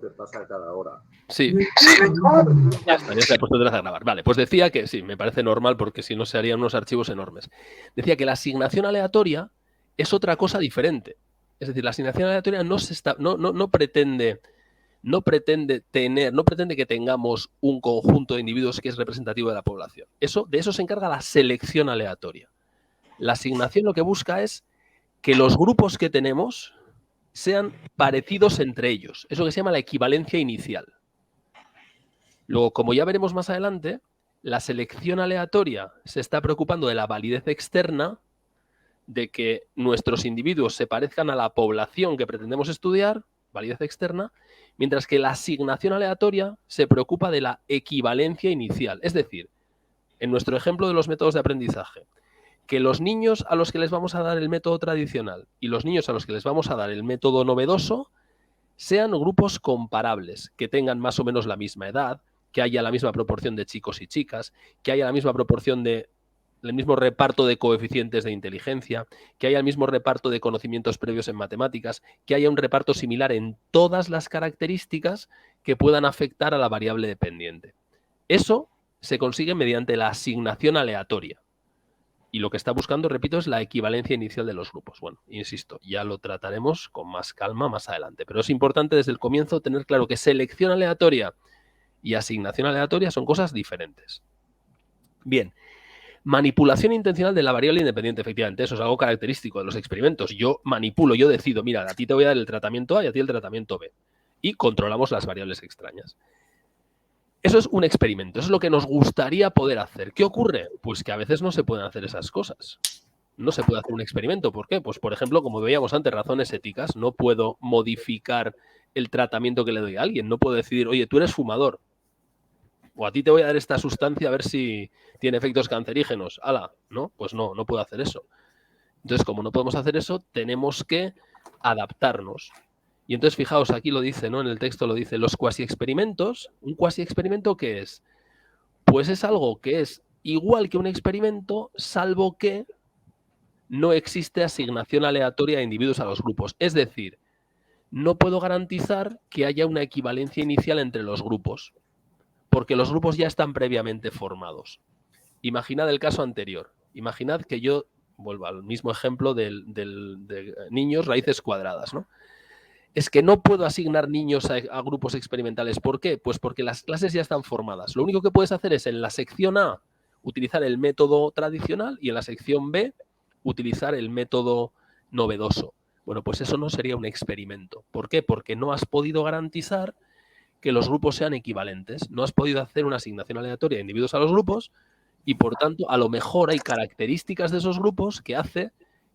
que pasa cada hora. Sí. Ya está, ya se ha puesto otra vez a grabar. Vale, pues decía que sí, me parece normal porque si no se harían unos archivos enormes. Decía que la asignación aleatoria es otra cosa diferente. Es decir, la asignación aleatoria no pretende que tengamos un conjunto de individuos que es representativo de la población. De eso se encarga la selección aleatoria. La asignación lo que busca es que los grupos que tenemos sean parecidos entre ellos. Eso que se llama la equivalencia inicial. Luego, como ya veremos más adelante, la selección aleatoria se está preocupando de la validez externa, de que nuestros individuos se parezcan a la población que pretendemos estudiar, validez externa, mientras que la asignación aleatoria se preocupa de la equivalencia inicial. Es decir, en nuestro ejemplo de los métodos de aprendizaje, que los niños a los que les vamos a dar el método tradicional y los niños a los que les vamos a dar el método novedoso sean grupos comparables, que tengan más o menos la misma edad, que haya la misma proporción de chicos y chicas, que haya la misma proporción el mismo reparto de coeficientes de inteligencia, que haya el mismo reparto de conocimientos previos en matemáticas, que haya un reparto similar en todas las características que puedan afectar a la variable dependiente. Eso se consigue mediante la asignación aleatoria. Y lo que está buscando, repito, es la equivalencia inicial de los grupos. Bueno, insisto, ya lo trataremos con más calma más adelante. Pero es importante desde el comienzo tener claro que selección aleatoria y asignación aleatoria son cosas diferentes. Bien, manipulación intencional de la variable independiente, efectivamente, eso es algo característico de los experimentos. Yo manipulo, yo decido, mira, a ti te voy a dar el tratamiento A y a ti el tratamiento B. Y controlamos las variables extrañas. Eso es un experimento, eso es lo que nos gustaría poder hacer. ¿Qué ocurre? Pues que a veces no se pueden hacer esas cosas. No se puede hacer un experimento. ¿Por qué? Pues, por ejemplo, como veíamos antes, razones éticas. No puedo modificar el tratamiento que le doy a alguien. No puedo decidir, oye, tú eres fumador. O a ti te voy a dar esta sustancia a ver si tiene efectos cancerígenos. ¡Hala! ¿No? Pues no puedo hacer eso. Entonces, como no podemos hacer eso, tenemos que adaptarnos. Y entonces, fijaos, aquí lo dice, ¿no? En el texto lo dice, los cuasi-experimentos. ¿Un cuasi-experimento qué es? Pues es algo que es igual que un experimento, salvo que no existe asignación aleatoria de individuos a los grupos. Es decir, no puedo garantizar que haya una equivalencia inicial entre los grupos, porque los grupos ya están previamente formados. Imaginad el caso anterior. Imaginad que yo vuelvo al mismo ejemplo de niños raíces cuadradas, ¿no? Es que no puedo asignar niños a grupos experimentales. ¿Por qué? Pues porque las clases ya están formadas. Lo único que puedes hacer es en la sección A utilizar el método tradicional y en la sección B utilizar el método novedoso. Bueno, pues eso no sería un experimento. ¿Por qué? Porque no has podido garantizar que los grupos sean equivalentes. No has podido hacer una asignación aleatoria de individuos a los grupos y, por tanto, a lo mejor hay características de esos grupos que hace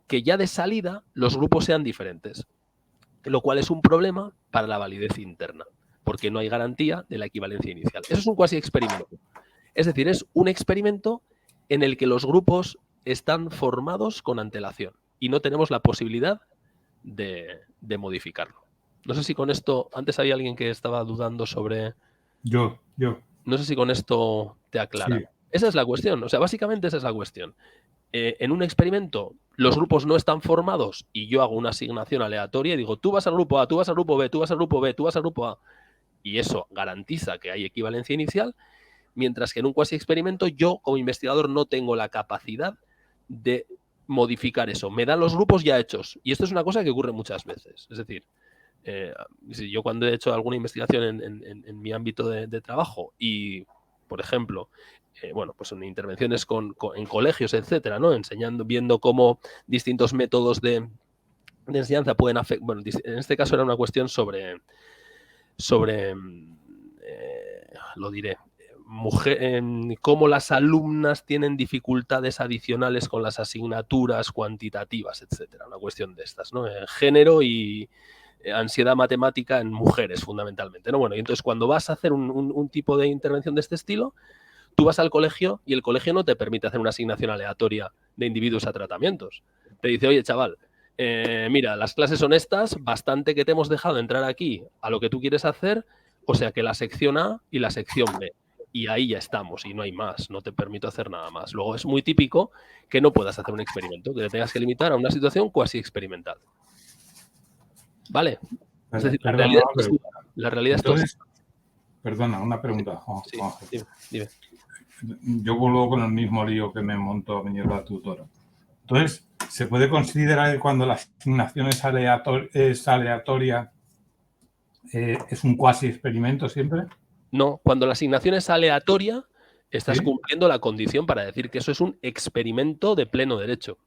que ya de salida los grupos sean diferentes, lo cual es un problema para la validez interna, porque no hay garantía de la equivalencia inicial. Eso es un cuasi experimento. Es decir, es un experimento en el que los grupos están formados con antelación y no tenemos la posibilidad de modificarlo. No sé si con esto, antes había alguien que estaba dudando sobre... Yo. No sé si con esto te aclara. Sí. Esa es la cuestión, o sea, básicamente esa es la cuestión. En un experimento los grupos no están formados y yo hago una asignación aleatoria y digo, tú vas al grupo A, tú vas al grupo B, tú vas al grupo B, tú vas al grupo A. Y eso garantiza que hay equivalencia inicial, mientras que en un cuasi experimento yo como investigador no tengo la capacidad de modificar eso. Me dan los grupos ya hechos. Y esto es una cosa que ocurre muchas veces. Es decir, yo cuando he hecho alguna investigación en mi ámbito de trabajo y, por ejemplo, bueno, pues en intervenciones en colegios, etcétera, ¿no? Enseñando, viendo cómo distintos métodos de enseñanza pueden afectar. Bueno, en este caso era una cuestión sobre lo diré, cómo las alumnas tienen dificultades adicionales con las asignaturas cuantitativas, etcétera. Una cuestión de estas, ¿no? Género y ansiedad matemática en mujeres, fundamentalmente, ¿no? Bueno, y entonces cuando vas a hacer un tipo de intervención de este estilo, tú vas al colegio y el colegio no te permite hacer una asignación aleatoria de individuos a tratamientos. Te dice, oye, chaval, mira, las clases son estas, bastante que te hemos dejado entrar aquí a lo que tú quieres hacer, o sea que la sección A y la sección B. Y ahí ya estamos, y no hay más, no te permito hacer nada más. Luego es muy típico que no puedas hacer un experimento, que te tengas que limitar a una situación cuasi experimental. ¿Vale? Es decir, Perdona, la realidad es entonces, perdona, una pregunta, sí, Juan. dime. Yo vuelvo con el mismo lío que me montó la tutora. Entonces, ¿se puede considerar que cuando la asignación es aleatoria, es un cuasi experimento siempre? No, cuando la asignación es aleatoria, estás ¿Sí? cumpliendo la condición para decir que eso es un experimento de pleno derecho.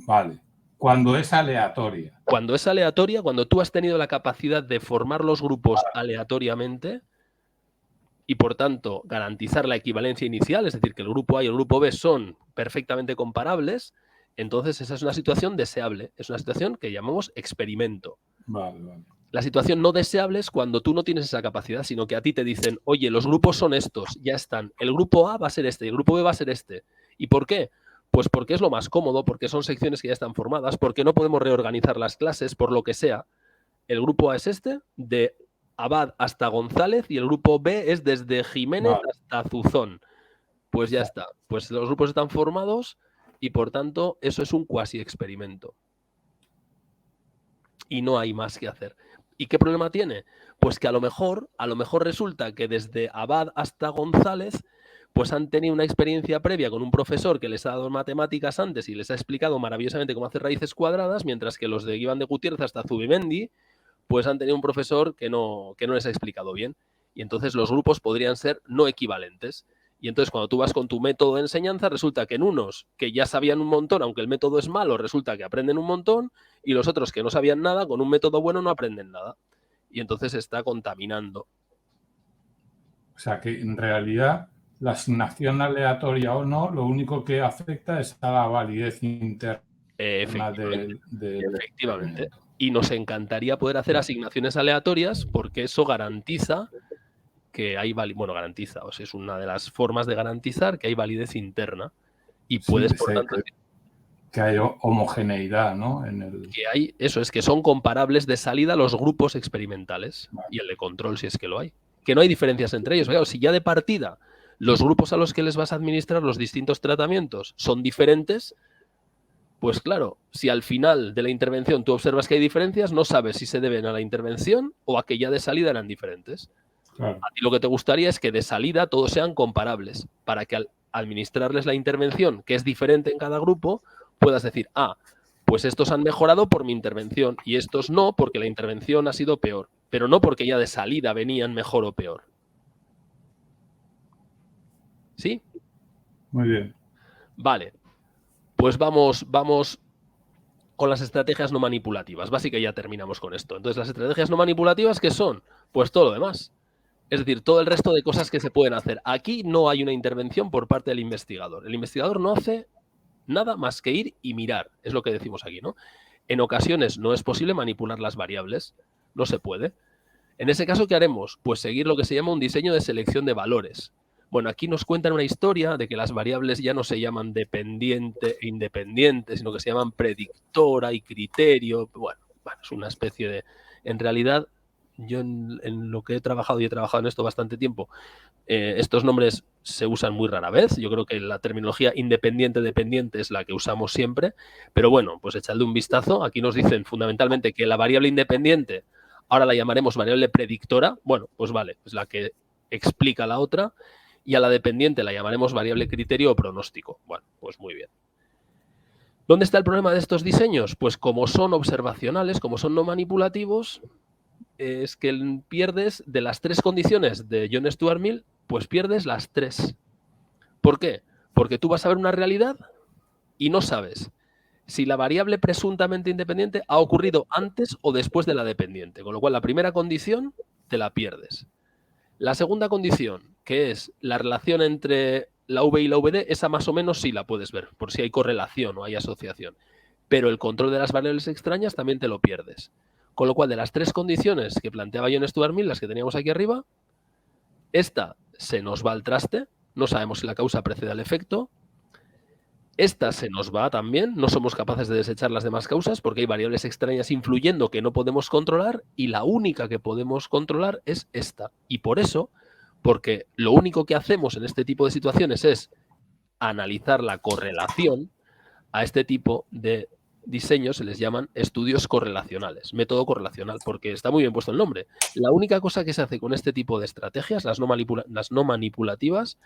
Vale. Cuando es aleatoria. Cuando es aleatoria, cuando tú has tenido la capacidad de formar los grupos aleatoriamente y, por tanto, garantizar la equivalencia inicial, es decir, que el grupo A y el grupo B son perfectamente comparables, entonces esa es una situación deseable, es una situación que llamamos experimento. Vale. La situación no deseable es cuando tú no tienes esa capacidad, sino que a ti te dicen, oye, los grupos son estos, ya están. El grupo A va a ser este y el grupo B va a ser este. ¿Y por qué? Pues porque es lo más cómodo, porque son secciones que ya están formadas, porque no podemos reorganizar las clases, por lo que sea. El grupo A es este, de Abad hasta González, y el grupo B es desde Jiménez hasta Zuzón. Pues ya está. Pues los grupos están formados y, por tanto, eso es un cuasi experimento. Y no hay más que hacer. ¿Y qué problema tiene? Pues que a lo mejor resulta que desde Abad hasta González pues han tenido una experiencia previa con un profesor que les ha dado matemáticas antes y les ha explicado maravillosamente cómo hacer raíces cuadradas, mientras que los de Iván de Gutiérrez hasta Zubimendi pues han tenido un profesor que no les ha explicado bien. Y entonces los grupos podrían ser no equivalentes. Y entonces cuando tú vas con tu método de enseñanza, resulta que en unos que ya sabían un montón, aunque el método es malo, resulta que aprenden un montón, y los otros que no sabían nada, con un método bueno no aprenden nada. Y entonces se está contaminando. O sea que en realidad la asignación aleatoria o no, lo único que afecta es a la validez interna del Efectivamente. Y nos encantaría poder hacer asignaciones aleatorias porque eso garantiza que hay garantiza, o sea, es una de las formas de garantizar que hay validez interna y puedes, por tanto, que hay homogeneidad, ¿no? Que hay, eso es, que son comparables de salida los grupos experimentales y el de control, si es que lo hay. Que no hay diferencias entre ellos. Claro, si ya de partida los grupos a los que les vas a administrar los distintos tratamientos son diferentes, pues claro, si al final de la intervención tú observas que hay diferencias, no sabes si se deben a la intervención o a que ya de salida eran diferentes. Claro. A ti lo que te gustaría es que de salida todos sean comparables, para que al administrarles la intervención, que es diferente en cada grupo, puedas decir, pues estos han mejorado por mi intervención y estos no porque la intervención ha sido peor, pero no porque ya de salida venían mejor o peor. ¿Sí? Muy bien. Vale, pues vamos con las estrategias no manipulativas. Básicamente ya terminamos con esto. Entonces, las estrategias no manipulativas, ¿qué son? Pues todo lo demás. Es decir, todo el resto de cosas que se pueden hacer. Aquí no hay una intervención por parte del investigador. El investigador no hace nada más que ir y mirar. Es lo que decimos aquí, ¿no? En ocasiones no es posible manipular las variables. No se puede. En ese caso, ¿qué haremos? Pues seguir lo que se llama un diseño de selección de valores. Bueno, aquí nos cuentan una historia de que las variables ya no se llaman dependiente e independiente, sino que se llaman predictora y criterio. Bueno, es una especie de... En realidad, yo en lo que he trabajado, y he trabajado en esto bastante tiempo, estos nombres se usan muy rara vez. Yo creo que la terminología independiente-dependiente es la que usamos siempre. Pero bueno, pues echadle un vistazo. Aquí nos dicen fundamentalmente que la variable independiente ahora la llamaremos variable predictora. Bueno, pues vale, es la que explica la otra. Y a la dependiente la llamaremos variable criterio o pronóstico. Bueno, pues muy bien. ¿Dónde está el problema de estos diseños? Pues como son observacionales, como son no manipulativos, es que pierdes de las tres condiciones de John Stuart Mill, pues pierdes las tres. ¿Por qué? Porque tú vas a ver una realidad y no sabes si la variable presuntamente independiente ha ocurrido antes o después de la dependiente. Con lo cual, la primera condición te la pierdes. La segunda condición, que es la relación entre la V y la VD, esa más o menos sí la puedes ver, por si hay correlación o hay asociación. Pero el control de las variables extrañas también te lo pierdes. Con lo cual, de las tres condiciones que planteaba John Stuart Mill, las que teníamos aquí arriba, esta se nos va al traste, no sabemos si la causa precede al efecto. Esta se nos va también, no somos capaces de desechar las demás causas porque hay variables extrañas influyendo que no podemos controlar y la única que podemos controlar es esta. Y por eso, porque lo único que hacemos en este tipo de situaciones es analizar la correlación a este tipo de diseños se les llaman estudios correlacionales, método correlacional, porque está muy bien puesto el nombre. La única cosa que se hace con este tipo de estrategias, las no manipulativas,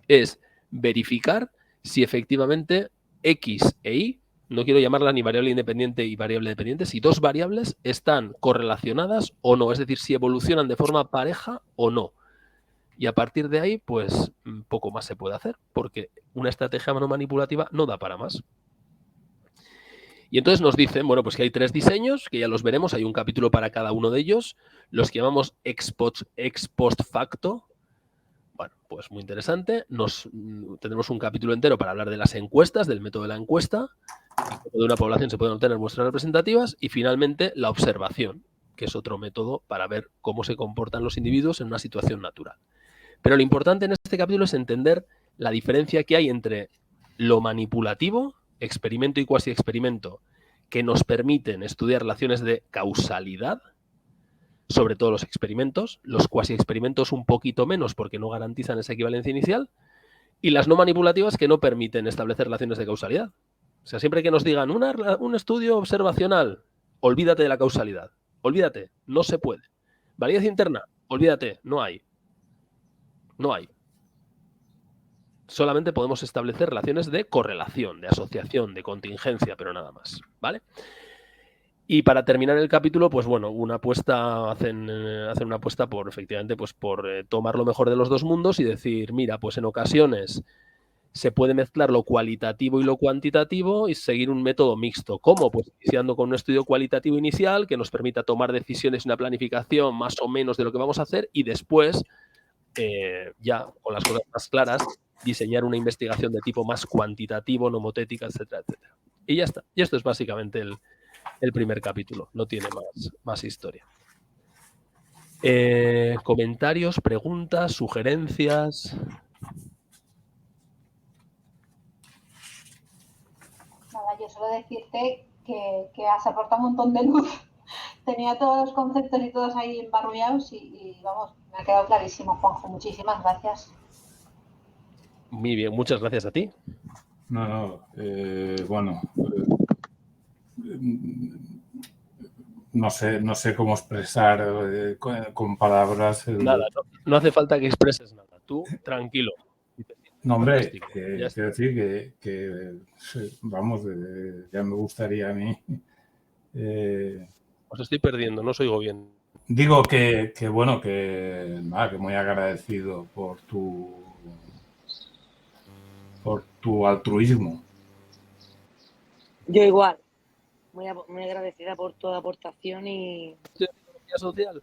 es verificar si efectivamente X e Y, no quiero llamarla ni variable independiente y variable dependiente, si dos variables están correlacionadas o no, es decir, si evolucionan de forma pareja o no. Y a partir de ahí, pues poco más se puede hacer, porque una estrategia no manipulativa no da para más. Y entonces nos dicen, bueno, pues que hay 3 diseños, que ya los veremos, hay un capítulo para cada uno de ellos, los que llamamos ex post facto. Bueno, pues muy interesante. Tenemos un capítulo entero para hablar de las encuestas, del método de la encuesta, de una población se pueden obtener muestras representativas, y finalmente la observación, que es otro método para ver cómo se comportan los individuos en una situación natural. Pero lo importante en este capítulo es entender la diferencia que hay entre lo manipulativo, experimento y cuasi experimento, que nos permiten estudiar relaciones de causalidad, sobre todo los experimentos, los cuasi experimentos un poquito menos porque no garantizan esa equivalencia inicial, y las no manipulativas que no permiten establecer relaciones de causalidad. O sea, siempre que nos digan un estudio observacional, olvídate de la causalidad, olvídate, no se puede. Validez interna, olvídate, no hay. No hay. Solamente podemos establecer relaciones de correlación, de asociación, de contingencia, pero nada más, ¿vale? Y para terminar el capítulo, pues bueno, hacen una apuesta por, efectivamente, pues por tomar lo mejor de los dos mundos y decir, mira, pues en ocasiones se puede mezclar lo cualitativo y lo cuantitativo y seguir un método mixto. ¿Cómo? Pues iniciando con un estudio cualitativo inicial que nos permita tomar decisiones y una planificación más o menos de lo que vamos a hacer, y después, ya con las cosas más claras, diseñar una investigación de tipo más cuantitativo, nomotética, etcétera, etcétera. Y ya está. Y esto es básicamente el primer capítulo. No tiene más historia. Comentarios, preguntas, sugerencias. Nada, yo solo decirte que has aportado un montón de luz. Tenía todos los conceptos y todos ahí embarrullados y vamos, me ha quedado clarísimo, Juanjo. Muchísimas gracias. Muy bien, muchas gracias a ti. No, bueno, no sé cómo expresar con palabras. Nada, no hace falta que expreses nada. Tú, tranquilo. No, hombre, quiero decir que vamos, ya me gustaría a mí. Os estoy perdiendo, no os oigo bien. Digo que bueno, que muy agradecido por tu altruismo. Yo igual, muy agradecida por toda aportación y... ¿Psicología social?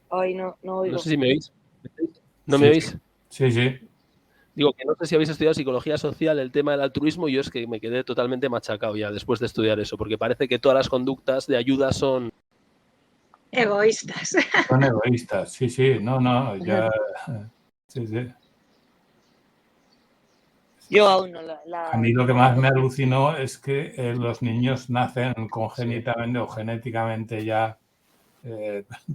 Hoy no oigo. No sé si me oís. ¿No me oís? Sí, sí. Digo que no sé si habéis estudiado psicología social, el tema del altruismo, y yo es que me quedé totalmente machacado ya después de estudiar eso, porque parece que todas las conductas de ayuda son... egoístas. Son egoístas, sí, no, ya... Sí. Yo aún no A mí lo que más me alucinó es que los niños nacen congénitamente o genéticamente ya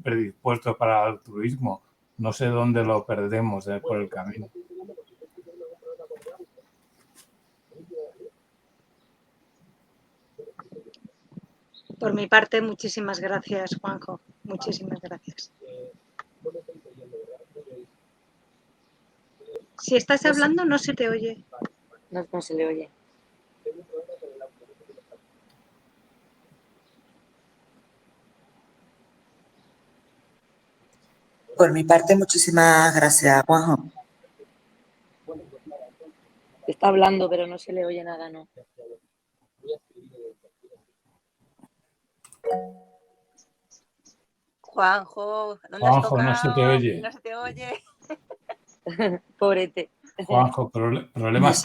predispuestos para el altruismo. No sé dónde lo perdemos por el camino. Por mi parte, muchísimas gracias, Juanjo. Muchísimas gracias. Si estás hablando, no se te oye. No se le oye. Por mi parte, muchísimas gracias, Juanjo. Está hablando, pero no se le oye nada, ¿no? Juanjo, ¿dónde Juanjo, has tocado? no se te oye. No se te oye. Pobrete. Juanjo, problemas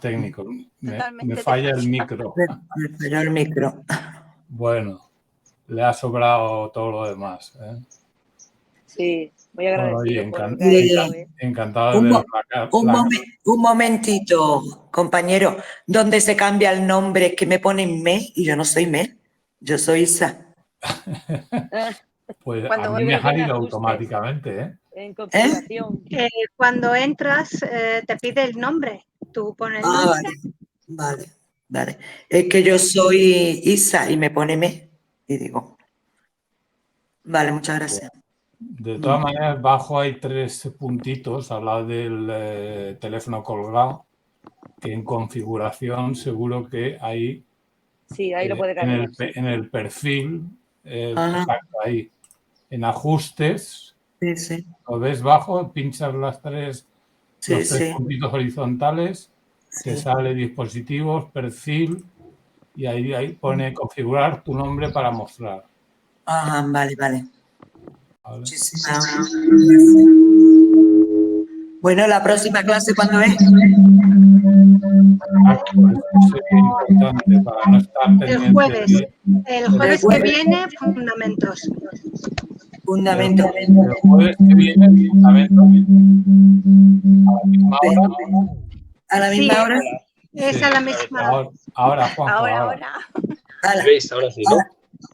técnicos. Me falla el micro. Me falló el micro. Bueno, le ha sobrado todo lo demás. Sí, muy agradecido. Encantado de ver un momentito, compañero. ¿Dónde se cambia el nombre que me ponen Me? Y yo no soy Me, yo soy Isa. Pues a mí me ha salido automáticamente, ¿eh? En configuración. Cuando entras, te pide el nombre. Tú pones el nombre Vale, vale. Es que yo soy Isa y me pone me y digo, vale, muchas gracias. De todas maneras, abajo hay 3 puntitos al lado del teléfono colgado, que en configuración seguro que hay Sí, ahí lo puede cambiar. Sí. en el perfil, Ajá. exacto, ahí, en ajustes, Sí, sí, lo ves bajo, pinchas los tres sí, puntitos horizontales, te sí. sale dispositivos, perfil, y ahí pone configurar tu nombre para mostrar. Ajá, vale, vale. ¿Vale? Muchísimas gracias. Bueno, la próxima clase, ¿cuándo es? Pues eso sería importante para no estar El pendiente jueves. de... El jueves que jueves. viene, fundamentos. Fundamento. El jueves que viene, fundamento, a la misma hora. ¿A la Sí, misma hora? es Sí. a la misma hora. Ahora, Juanjo, Ahora, ahora. ahora. A la, ¿Veis? Ahora sí, ¿no?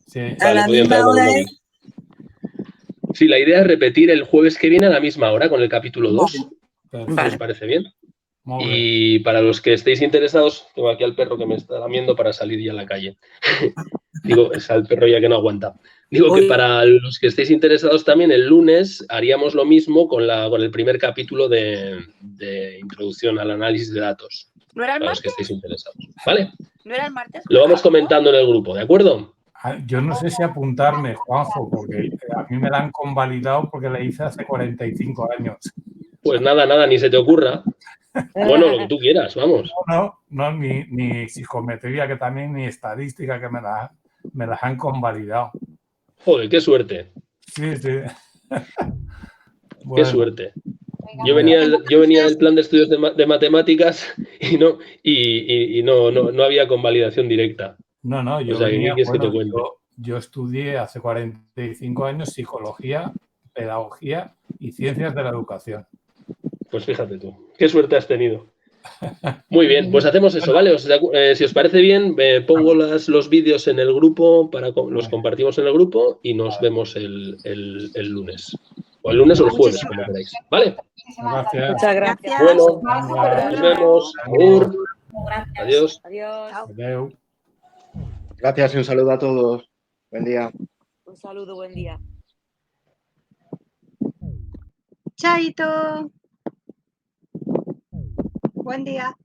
Sí. a Vale, la podía entrar misma con el hora móvil. es. Sí, la idea es repetir el jueves que viene a la misma hora con el capítulo 2. Perfecto. ¿Os Vale. parece bien? Muy bien. Y para los que estéis interesados, tengo aquí al perro que me está lamiendo para salir ya a la calle. Digo, es al perro ya que no aguanta. Digo que Hoy- para los que estéis interesados también, el lunes haríamos lo mismo con el primer capítulo de introducción al análisis de datos. ¿No era el Para los que martes? estéis interesados. ¿Vale? ¿No era el martes? Lo vamos Juanjo? comentando en el grupo, ¿de acuerdo? Yo no sé si apuntarme, Juanjo, porque a mí me la han convalidado porque la hice hace 45 años. Pues nada, ni se te ocurra. Bueno, lo que tú quieras, vamos. No, ni psicometría, que también, ni estadística, que me las han convalidado. Joder, qué suerte, Sí. qué Bueno, suerte. Venga, Yo venía del plan de estudios de matemáticas y no había convalidación directa. no, yo O sea, ¿qué venía, quieres que te bueno, cuente? yo estudié hace 45 años psicología, pedagogía y ciencias de la educación. Pues fíjate tú, qué suerte has tenido. Muy bien, pues hacemos eso, ¿vale? Si os parece bien, pongo los vídeos en el grupo, los compartimos en el grupo y nos vemos el lunes. O el lunes o el jueves, como queráis. ¿Vale? muchísimas Gracias. Muchas gracias. Gracias. Bueno, Venga, nos vemos. Agur. Adiós. Adiós. adeu. Gracias y un saludo a todos. Buen día. Un saludo, buen día. Chaito. Buen día.